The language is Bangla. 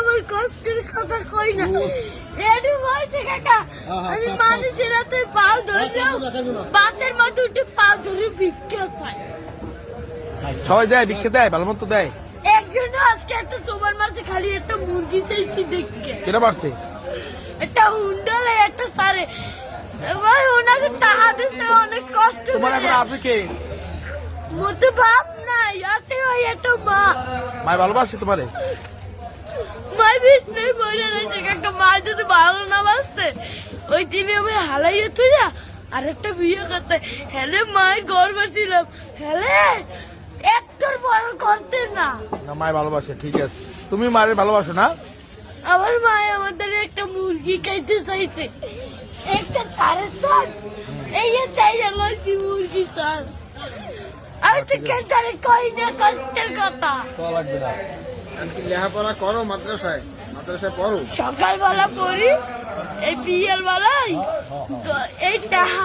আমার কষ্টের কথা কই না এডি হইছে কাকা আমি মানুষের হাতে পাও ধরলাম বাসের মধ্যে উঠে পাও ধরে ভিক্ষা চাই সবাই দেয় ভিক্ষা দেয় ভালো মতো দেয় একজন আজকে একটা সোবার মারছে খালি একটা মুরগি চাইছি দেখকে কেটা পারছে একটা হুন্ডালে একটা সারে ভাই ওনাকে টাকা দিছে অনেক কষ্ট তোমার এখন আছে কে মোর তো বাপ নাই আছে ওই একটা মা মায় ভালোবাসে তোমারে মাই বিষ্ণু বইলে রয়েছে কাকা মা যদি ভালো না বাসতে ওই টিভি আমি হালাইয়ে তুই আর একটা বিয়ে করতে হেলে মায়ের গর্ব ছিলাম হেলে একটার বড় করতে না না মায় ভালোবাসে ঠিক আছে তুমি মায়ের ভালোবাসো না আমার মায় আমাদের একটা মুরগি খাইতে চাইছে একটা তারে চান এই যে চাই লইছি মুরগি চান আমি তো কেন্টারে কই না কষ্টের কথা লাগবে না লেখাপড়া করো মাদ্রাসায় পড়ো সকালবেলা পড়ি এই বিয়ের বেলায় এই টাকা